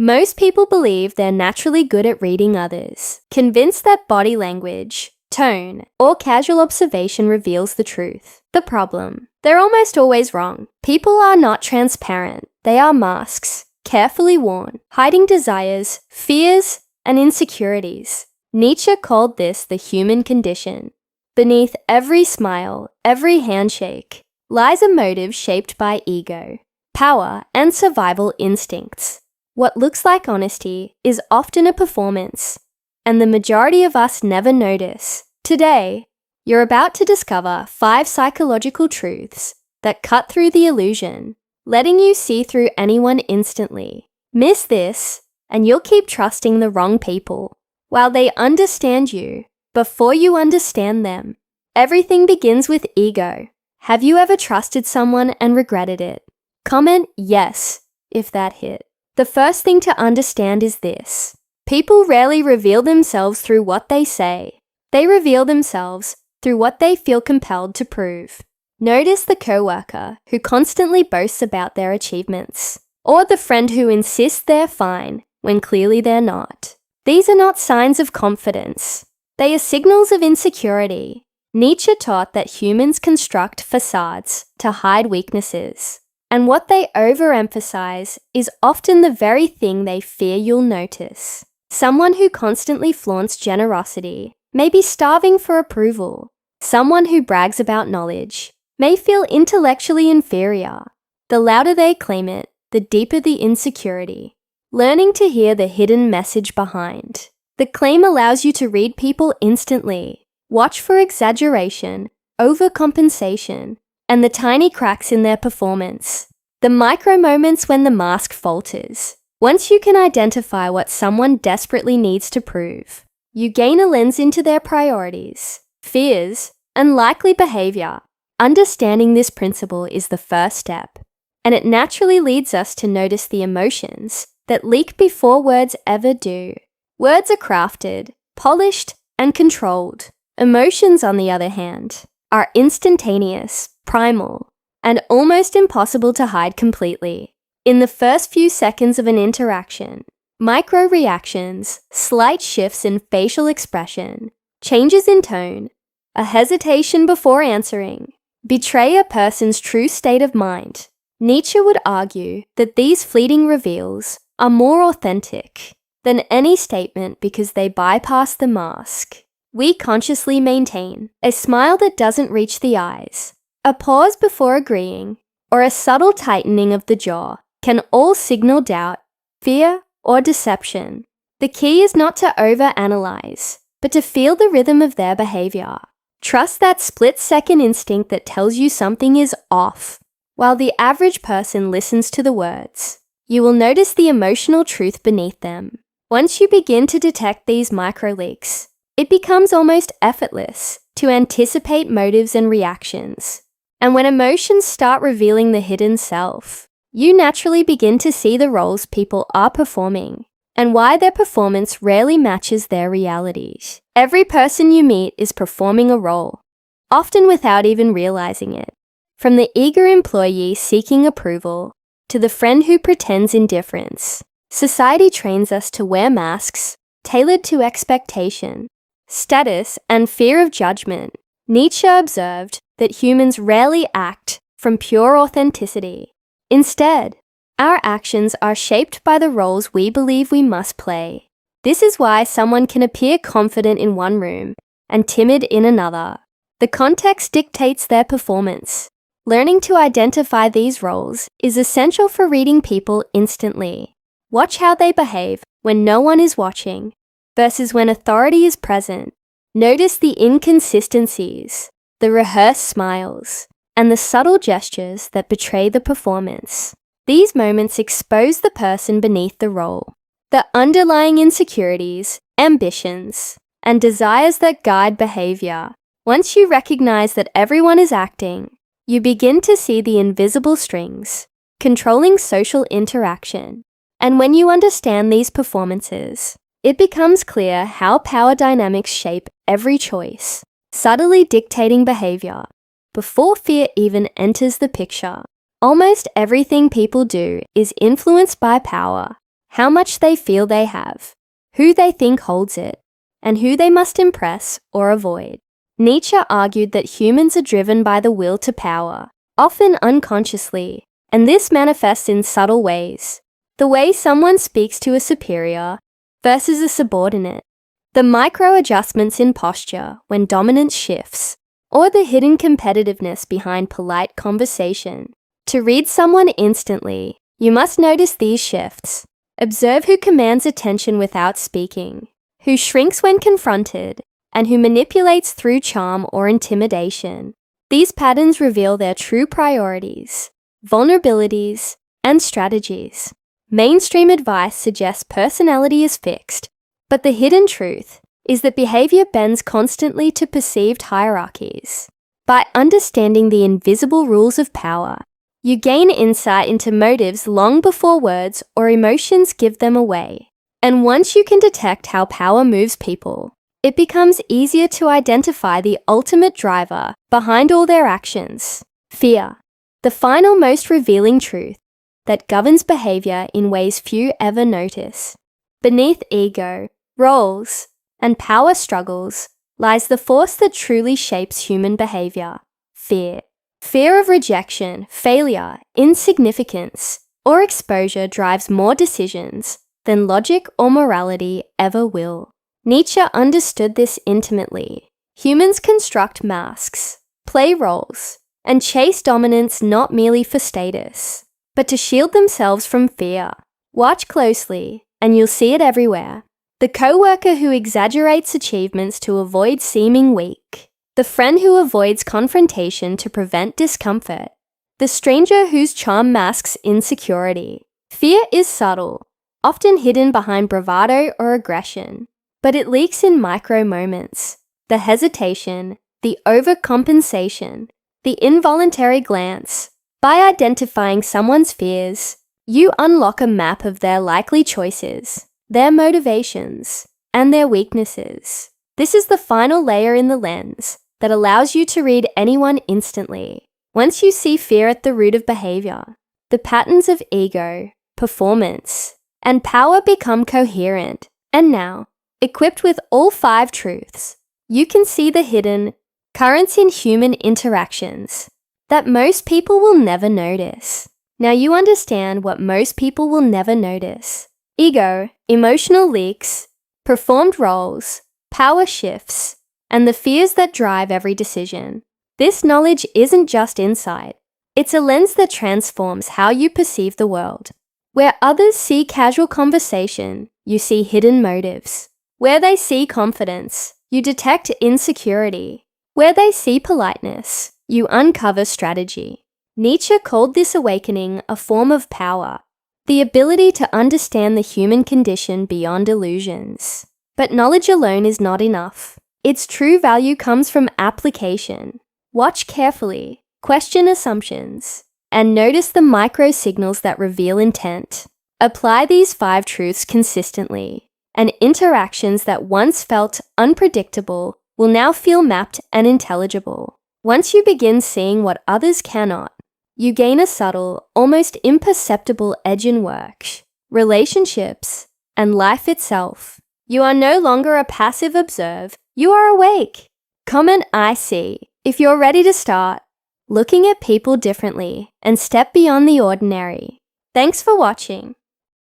Most people believe they're naturally good at reading others, convinced that body language, tone, or casual observation reveals the truth. The problem: they're almost always wrong. People are not transparent. They are masks, carefully worn, hiding desires, fears, and insecurities. Nietzsche called this the human condition. Beneath every smile, every handshake, lies a motive shaped by ego, power, and survival instincts. What looks like honesty is often a performance, and the majority of us never notice. Today, you're about to discover 5 psychological truths that cut through the illusion, letting you see through anyone instantly. Miss this, and you'll keep trusting the wrong people, while they understand you before you understand them. Everything begins with ego. Have you ever trusted someone and regretted it? Comment yes if that hit. The first thing to understand is this: people rarely reveal themselves through what they say. They reveal themselves through what they feel compelled to prove. Notice the coworker who constantly boasts about their achievements, or the friend who insists they're fine when clearly they're not. These are not signs of confidence. They are signals of insecurity. Nietzsche taught that humans construct facades to hide weaknesses, and what they overemphasize is often the very thing they fear you'll notice. Someone who constantly flaunts generosity may be starving for approval. Someone who brags about knowledge may feel intellectually inferior. The louder they claim it, the deeper the insecurity. Learning to hear the hidden message behind. The claim allows you to read people instantly. Watch for exaggeration, overcompensation, and the tiny cracks in their performance. The micro moments when the mask falters. Once you can identify what someone desperately needs to prove, you gain a lens into their priorities, fears, and likely behavior. Understanding this principle is the first step, and it naturally leads us to notice the emotions that leak before words ever do. Words are crafted, polished, and controlled. Emotions, on the other hand, are instantaneous, primal, and almost impossible to hide completely. In the first few seconds of an interaction, micro reactions, slight shifts in facial expression, changes in tone, a hesitation before answering, betray a person's true state of mind. Nietzsche would argue that these fleeting reveals are more authentic than any statement because they bypass the mask. We consciously maintain a smile that doesn't reach the eyes, a pause before agreeing, or a subtle tightening of the jaw can all signal doubt, fear, or deception. The key is not to overanalyze, but to feel the rhythm of their behavior. Trust that split-second instinct that tells you something is off. While the average person listens to the words, you will notice the emotional truth beneath them. Once you begin to detect these micro leaks, it becomes almost effortless to anticipate motives and reactions. And when emotions start revealing the hidden self, you naturally begin to see the roles people are performing and why their performance rarely matches their realities. Every person you meet is performing a role, often without even realizing it. From the eager employee seeking approval to the friend who pretends indifference, society trains us to wear masks tailored to expectation, status, and fear of judgment. Nietzsche observed that humans rarely act from pure authenticity. Instead, our actions are shaped by the roles we believe we must play. This is why someone can appear confident in one room and timid in another. The context dictates their performance. Learning to identify these roles is essential for reading people instantly. Watch how they behave when no one is watching versus when authority is present. Notice the inconsistencies, the rehearsed smiles, and the subtle gestures that betray the performance. These moments expose the person beneath the role, the underlying insecurities, ambitions, and desires that guide behavior. Once you recognize that everyone is acting, you begin to see the invisible strings, controlling social interaction. And when you understand these performances, it becomes clear how power dynamics shape every choice, subtly dictating behavior. Before fear even enters the picture, almost everything people do is influenced by power. how much they feel they have, who they think holds it, and who they must impress or avoid. Nietzsche argued that humans are driven by the will to power, often unconsciously, and this manifests in subtle ways. The way someone speaks to a superior versus a subordinate, the micro-adjustments in posture when dominance shifts, or the hidden competitiveness behind polite conversation. To read someone instantly, you must notice these shifts. Observe who commands attention without speaking, who shrinks when confronted, and who manipulates through charm or intimidation. These patterns reveal their true priorities, vulnerabilities, and strategies. Mainstream advice suggests personality is fixed, but the hidden truth is that behavior bends constantly to perceived hierarchies. By understanding the invisible rules of power, you gain insight into motives long before words or emotions give them away. And once you can detect how power moves people, it becomes easier to identify the ultimate driver behind all their actions: fear, the final most revealing truth that governs behavior in ways few ever notice. Beneath ego, roles, and power struggles lies the force that truly shapes human behavior: fear. Fear of rejection, failure, insignificance, or exposure drives more decisions than logic or morality ever will. Nietzsche understood this intimately. Humans construct masks, play roles, and chase dominance not merely for status, but to shield themselves from fear. Watch closely, and you'll see it everywhere. The coworker who exaggerates achievements to avoid seeming weak. The friend who avoids confrontation to prevent discomfort. The stranger whose charm masks insecurity. Fear is subtle, often hidden behind bravado or aggression, but it leaks in micro moments. The hesitation, the overcompensation, the involuntary glance. By identifying someone's fears, you unlock a map of their likely choices, their motivations, and their weaknesses. This is the final layer in the lens that allows you to read anyone instantly. Once you see fear at the root of behavior, the patterns of ego, performance, and power become coherent. And now, equipped with all 5 truths, you can see the hidden currents in human interactions that most people will never notice. Now you understand what most people will never notice: ego, emotional leaks, performed roles, power shifts, and the fears that drive every decision. This knowledge isn't just insight. It's a lens that transforms how you perceive the world. Where others see casual conversation, you see hidden motives. Where they see confidence, you detect insecurity. Where they see politeness, you uncover strategy. Nietzsche called this awakening a form of power, the ability to understand the human condition beyond illusions. But knowledge alone is not enough. Its true value comes from application. Watch carefully, question assumptions, and notice the micro signals that reveal intent. Apply these 5 truths consistently, and interactions that once felt unpredictable will now feel mapped and intelligible. Once you begin seeing what others cannot, you gain a subtle, almost imperceptible edge in work, relationships, and life itself. You are no longer a passive observer, you are awake. Comment I see if you're ready to start looking at people differently and step beyond the ordinary. Thanks for watching.